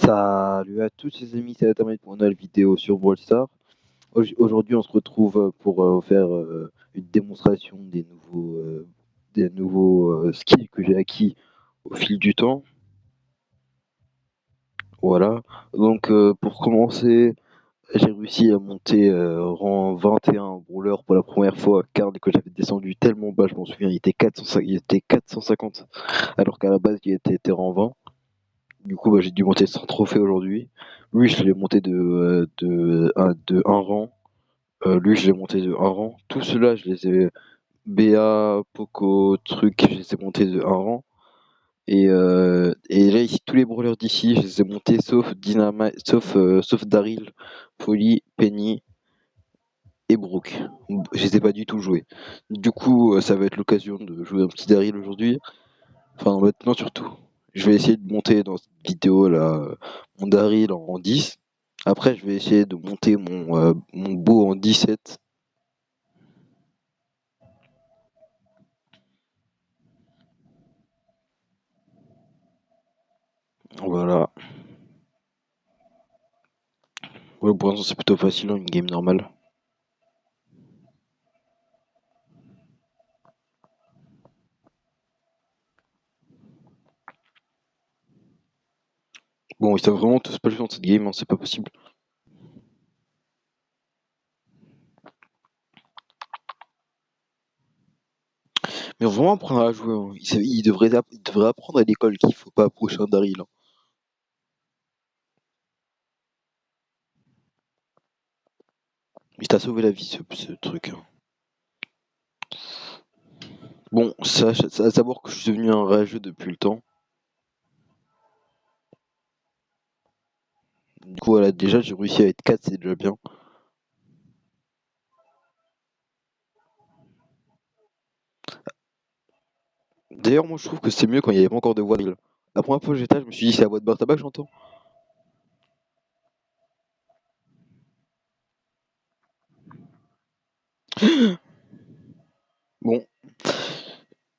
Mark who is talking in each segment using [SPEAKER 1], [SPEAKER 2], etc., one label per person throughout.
[SPEAKER 1] Salut à tous les amis, c'est Internet pour une nouvelle vidéo sur Brawl Stars. Aujourd'hui, on se retrouve pour faire une démonstration des nouveaux skills que j'ai acquis au fil du temps. Voilà. Donc, pour commencer, j'ai réussi à monter rang 21 brawler pour la première fois, car que j'avais descendu tellement bas, je m'en souviens, il était 450, alors qu'à la base, il était rang 20. Du coup, j'ai dû monter 100 trophées aujourd'hui. Lui, je l'ai monté de un rang. Lui, je l'ai monté de un rang. Tout cela, je les ai. BA, Poco, truc, je les ai montés de un rang. Et là, ici, tous les brawlers d'ici, je les ai montés sauf Dynamite, sauf Daryl, Polly, Penny et Brooke. Je les ai pas du tout joués. Du coup, ça va être l'occasion de jouer un petit Daryl aujourd'hui. Enfin, maintenant surtout. Je vais essayer de monter dans cette vidéo là mon Daryl en 10. Après, je vais essayer de monter mon beau en 17. Voilà. Ouais, pour l'instant, c'est plutôt facile, hein, une game normale. Bon, ils savent vraiment tous pas jouer dans cette game, hein, c'est pas possible. Mais vraiment apprendre à jouer, hein. Ils devraient apprendre à l'école qu'il faut pas approcher un Daryl, hein. Il t'a sauvé la vie, ce truc, hein. Bon, ça à savoir que je suis devenu un rageux depuis le temps. Du coup, voilà, déjà, j'ai réussi à être 4, c'est déjà bien. D'ailleurs, moi, je trouve que c'est mieux quand il n'y avait pas encore de voix de Daryl. La première fois que j'étais là, je me suis dit, c'est la voix de Bartaba que j'entends. Bon,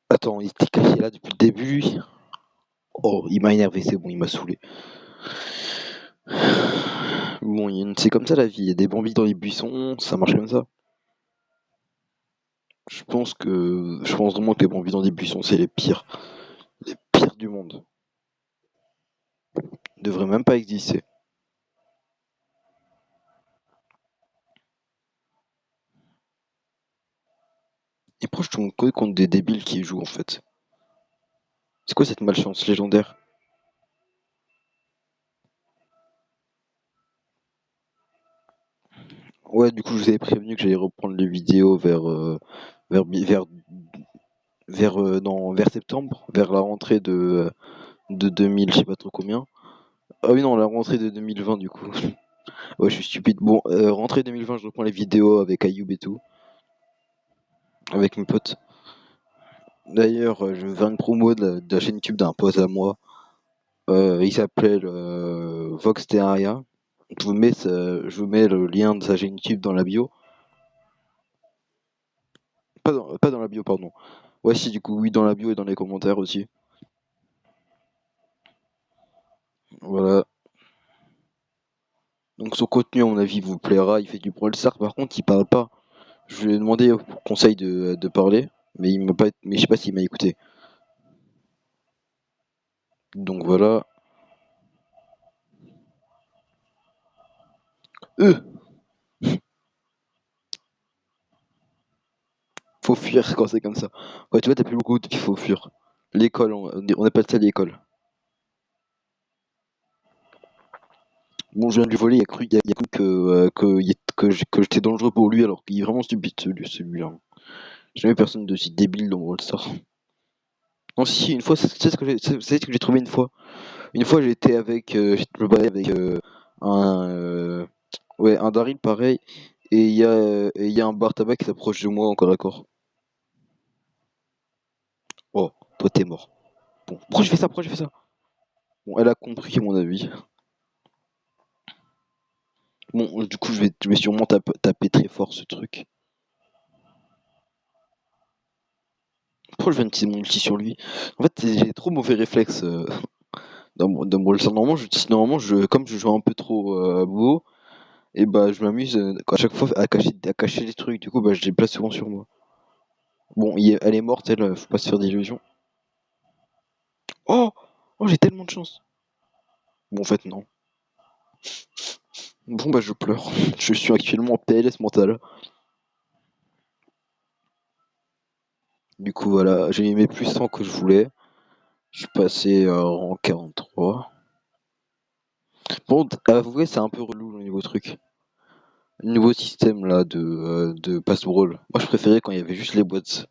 [SPEAKER 1] attends, il était caché là depuis le début. Oh, il m'a énervé, c'est bon, il m'a saoulé. Bon, c'est comme ça la vie, il y a des bambis dans les buissons, ça marche comme ça. Je pense vraiment que les bambis dans des buissons, c'est les pires du monde. Ils devraient même pas exister. Et pourquoi je tombe que contre des débiles qui y jouent en fait? C'est quoi cette malchance légendaire? Ouais, du coup, je vous avais prévenu que j'allais reprendre les vidéos vers, vers, vers septembre, vers la rentrée de 2000, je sais pas trop combien. Ah oui, non, la rentrée de 2020 du coup. Ouais, je suis stupide. Bon, rentrée 2020, je reprends les vidéos avec Ayoub et tout, avec mes potes. D'ailleurs, je vais faire une promo de la chaîne YouTube d'un pote à moi. Il s'appelle Vox Terraria. Je vous mets le lien de sa chaîne YouTube dans la bio. Pas dans la bio, pardon. Ouais, si, du coup, oui, dans la bio et dans les commentaires aussi. Voilà. Donc, son contenu, à mon avis, vous plaira. Il fait du Brawl Stars. Par contre, il parle pas. Je lui ai demandé conseil de parler, mais il m'a pas, mais je sais pas s'il m'a écouté. Donc voilà. Eux, faut fuir quand c'est comme ça. Ouais, tu vois, t'as plus beaucoup de il faut fuir. L'école, on appelle ça l'école. Bon, je viens de lui voler, il a cru que j'étais dangereux pour lui, alors qu'il est vraiment stupide celui-là. Jamais personne de si débile dans Brawl Stars. Non, si, une fois, c'est ce que j'ai trouvé une fois. Une fois, j'étais avec, je me baladais avec un, ouais, un Daryl pareil, et il y a un bar tabac qui s'approche de moi encore d'accord. Oh, toi t'es mort. Bon, pourquoi j'ai fait ça? Pourquoi j'ai fait ça? Bon, elle a compris à mon avis. Bon, du coup, je vais sûrement taper très fort ce truc. Pourquoi je viens de utiliser mon ulti sur lui? En fait, j'ai trop mauvais réflexes. Dans Brawl Stars, normalement, comme je joue un peu trop beau, et bah je m'amuse à chaque fois à cacher des trucs. Du coup, bah je les place souvent sur moi. Bon, elle est morte, elle, faut pas se faire d'illusions. Oh! Oh, j'ai tellement de chance. Bon, en fait, non. Bon, bah je pleure. Je suis actuellement en PLS mental. Du coup, voilà, j'ai mis mes plus 100 que je voulais. Je suis passé en 43. Bon, avouez, c'est un peu relou le niveau truc. Le nouveau système là de pass brawl. Moi, je préférais quand il y avait juste les boîtes.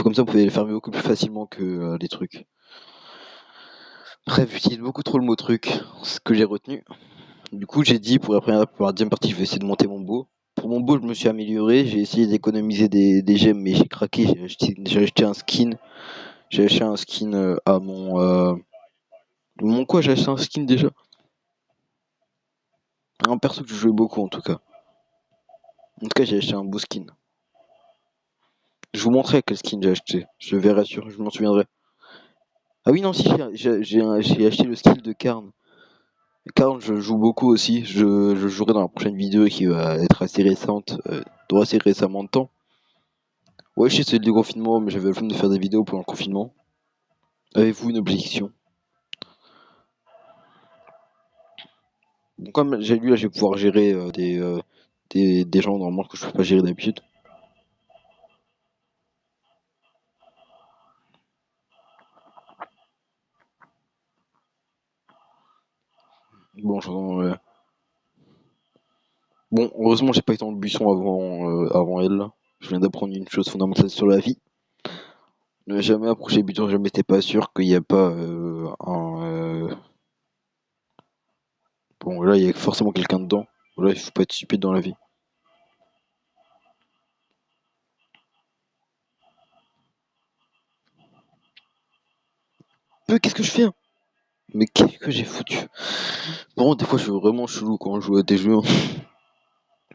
[SPEAKER 1] Comme ça, on pouvait les fermer beaucoup plus facilement que les trucs. Bref, j'utilise beaucoup trop le mot truc, ce que j'ai retenu. Du coup, j'ai dit pour la deuxième partie, je vais essayer de monter mon beau. Pour mon beau, je me suis amélioré. J'ai essayé d'économiser des gemmes, mais j'ai craqué. J'ai acheté un skin. J'ai acheté un skin à mon quoi, j'ai acheté un skin déjà. Un perso que je jouais beaucoup en tout cas. En tout cas, j'ai acheté un beau skin. Je vous montrerai quel skin j'ai acheté. Je verrai sûr, je m'en souviendrai. Ah oui, non, si, j'ai acheté le skill de Karn. Karn, je joue beaucoup aussi. Je jouerai dans la prochaine vidéo qui va être assez récente, doit assez récemment de temps. Ouais, je sais, c'est le déconfinement, mais j'avais le flemme de faire des vidéos pendant le confinement. Avez-vous une objection? Bon, comme j'ai lu, là, je vais pouvoir gérer des gens normalement que je peux pas gérer d'habitude. Bon, bon, heureusement, j'ai pas été dans le buisson avant elle. Là. Je viens d'apprendre une chose fondamentale sur la vie. Ne jamais approcher le buisson, jamais t'es pas sûr qu'il n'y a pas bon, là, il y a forcément quelqu'un dedans. Là, il faut pas être stupide dans la vie. Mais qu'est-ce que je fais hein? Mais qu'est-ce que j'ai foutu? Bon, des fois, je suis vraiment chelou quand je joue à des jeux. Hein.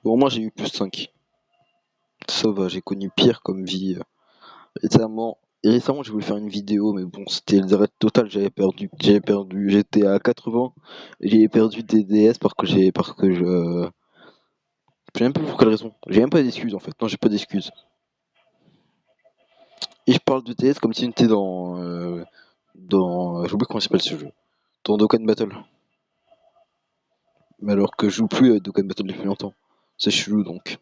[SPEAKER 1] Bon, moi, j'ai eu plus 5. Ça va, j'ai connu pire comme vie. Récemment, j'ai voulu faire une vidéo, mais bon, c'était le direct total. J'avais perdu. J'étais à 80. Et j'ai perdu des DS parce que je sais même pas pour quelle raison. J'ai même pas d'excuses en fait. Non, j'ai pas d'excuses. Et je parle de DS comme si on était j'ai oublié comment il s'appelle ce jeu. Dans Dokkan Battle. Mais alors que je joue plus à Dokkan Battle depuis longtemps. C'est chelou donc.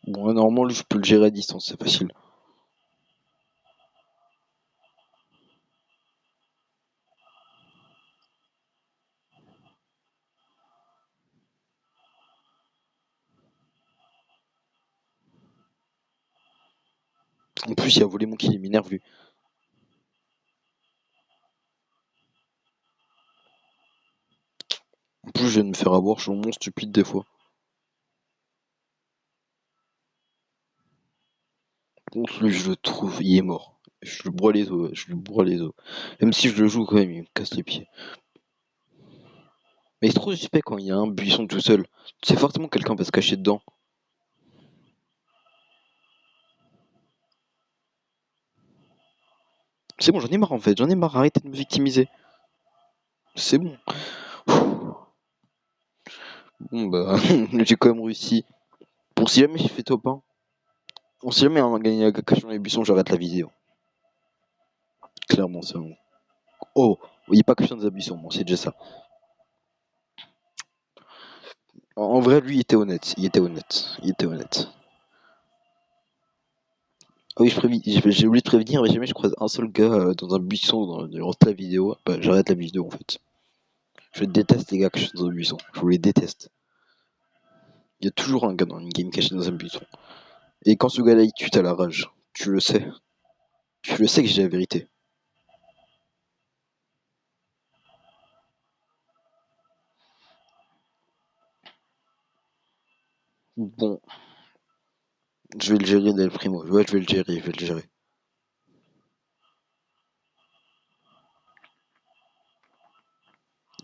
[SPEAKER 1] Bon, là, normalement, lui, je peux le gérer à distance, c'est facile. En plus, il a volé mon kill, il m'énerve lui. En plus, je viens de me faire avoir, je suis vraiment stupide des fois. Contre lui, je le trouve, il est mort. Je lui broie les os, je lui broie les os. Même si je le joue quand même, il me casse les pieds. Mais c'est trop suspect quand il y a un buisson tout seul. C'est forcément quelqu'un va se cacher dedans. C'est bon, j'en ai marre en fait, j'en ai marre, arrêtez de me victimiser. C'est bon. Bon bah, j'ai quand même réussi. Bon, si jamais j'ai fait top 1, bon, si jamais on a gagné à cacher dans les buissons, j'arrête la vidéo. Clairement, c'est bon. Oh, il n'y a pas que dans les buissons, bon, c'est déjà ça. En vrai, lui, il était honnête, il était honnête, il était honnête. Ah oui, j'ai oublié de prévenir, mais jamais je croise un seul gars dans un buisson durant toute la vidéo, bah, j'arrête la vidéo en fait. Je déteste les gars cachés dans un buisson, je vous les déteste. Il y a toujours un gars dans une game caché dans un buisson. Et quand ce gars-là il tue, t'as la rage. Tu le sais. Tu le sais que j'ai la vérité. Bon, je vais le gérer Del Primo. Ouais, je vais le gérer, je vais le gérer.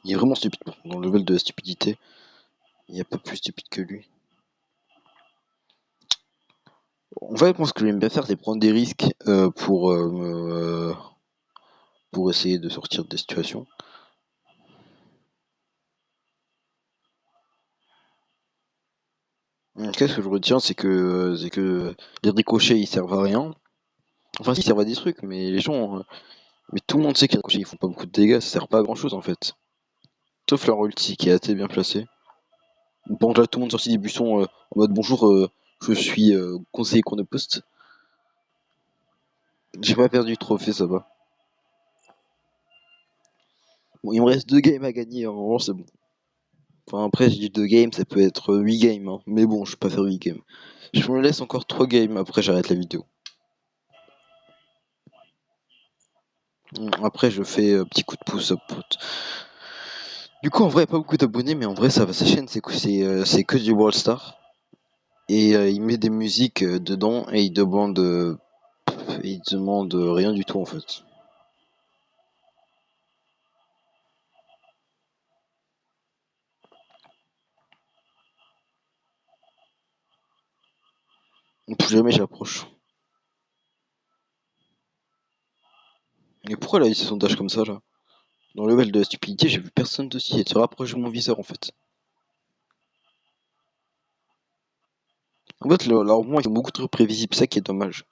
[SPEAKER 1] Il est vraiment stupide, dans le level de la stupidité. Il n'y a pas plus stupide que lui. En fait, moi, ce que j'aime bien faire, c'est prendre des risques pour essayer de sortir des situations. En tout cas, ce que je retiens, c'est que les ricochets, ils servent à rien. Enfin, si, ils servent à des trucs, mais les gens, mais tout le monde sait que les ricochets, ils font pas beaucoup de dégâts, ça sert pas à grand chose en fait. Sauf leur ulti qui est assez bien placé. Bon, là, tout le monde sortit des buissons en mode bonjour, je suis conseiller chronopost. J'ai pas perdu de trophée, ça va. Bon, il me reste 2 games à gagner, à un moment, c'est bon. Enfin, après, j'ai dit 2 games, ça peut être 8 games, hein. Mais bon, je vais pas faire 8 games. Je me laisse encore 3 games, après j'arrête la vidéo. Après, je fais petit coup de pouce up. Du coup, en vrai, pas beaucoup d'abonnés, mais en vrai, ça va. Sa chaîne, c'est que du Brawl Star. Et il met des musiques dedans et il demande rien du tout en fait. Plus jamais j'approche. Mais pourquoi là, il a eu ces sondages comme ça là? Dans le level de la stupidité, j'ai vu personne de se rapprocher de mon viseur en fait. En fait, leurs mouvements ils sont beaucoup trop prévisibles, c'est ça qui est dommage.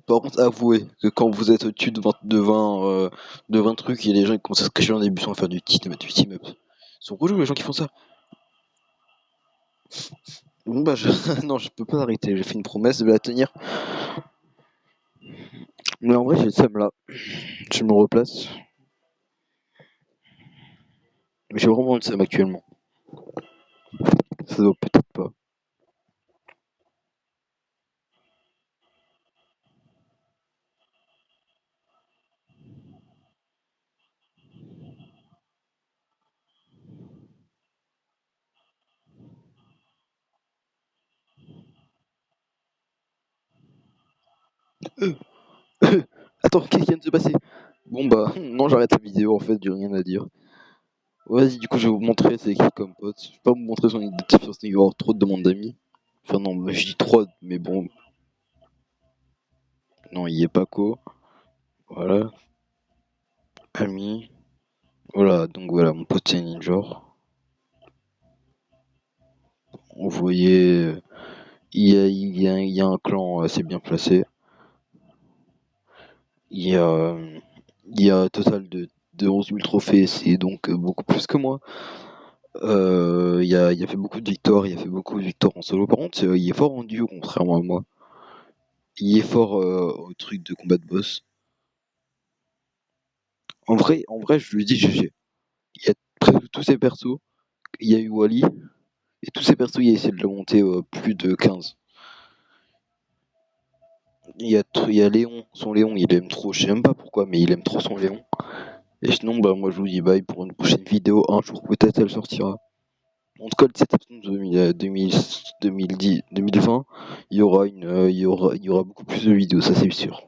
[SPEAKER 1] Par contre, avouez que quand vous êtes au-dessus de 20 trucs, il y a des gens qui commencent à se cacher dans des buissons à faire du team up. Ils sont relous les gens qui font ça. Bon bah non, je peux pas arrêter, j'ai fait une promesse, je vais la tenir. Mais en vrai, j'ai le seum là. Je me replace. Mais j'ai vraiment le seum actuellement. Ça doit peut-être pas. Euh, Attends, qu'est-ce qui vient de se passer? Bon bah, non, j'arrête la vidéo en fait, j'ai rien à dire. Vas-y, du coup, je vais vous montrer c'est qui comme pote. Je vais pas vous montrer son identifiant, il va y avoir trop de demandes d'amis. Enfin, non, bah, je dis trop, mais bon, non, il y est pas co. Voilà, ami. Voilà, donc voilà, mon pote c'est Ninja. Vous voyez, il y a un clan assez bien placé. Il y a, il y a un total de 11 000 trophées, c'est donc beaucoup plus que moi. Il a fait beaucoup de victoires, il a fait beaucoup de victoires en solo. Par contre, il est fort en duo, contrairement à moi. Il est fort au truc de combat de boss. En vrai, je lui dis GG. Il y a presque tous ces persos. Il y a eu Wally. Et tous ces persos, il a essayé de le monter plus de 15. Il y a Léon. Son Léon, il aime trop. Je sais même pas pourquoi, mais il aime trop son Léon. Et sinon, bah, moi, je vous dis bye pour une prochaine vidéo. Un jour, peut-être, elle sortira. En tout cas, le 7 septembre 2010, 2020, il y aura beaucoup plus de vidéos, ça c'est sûr.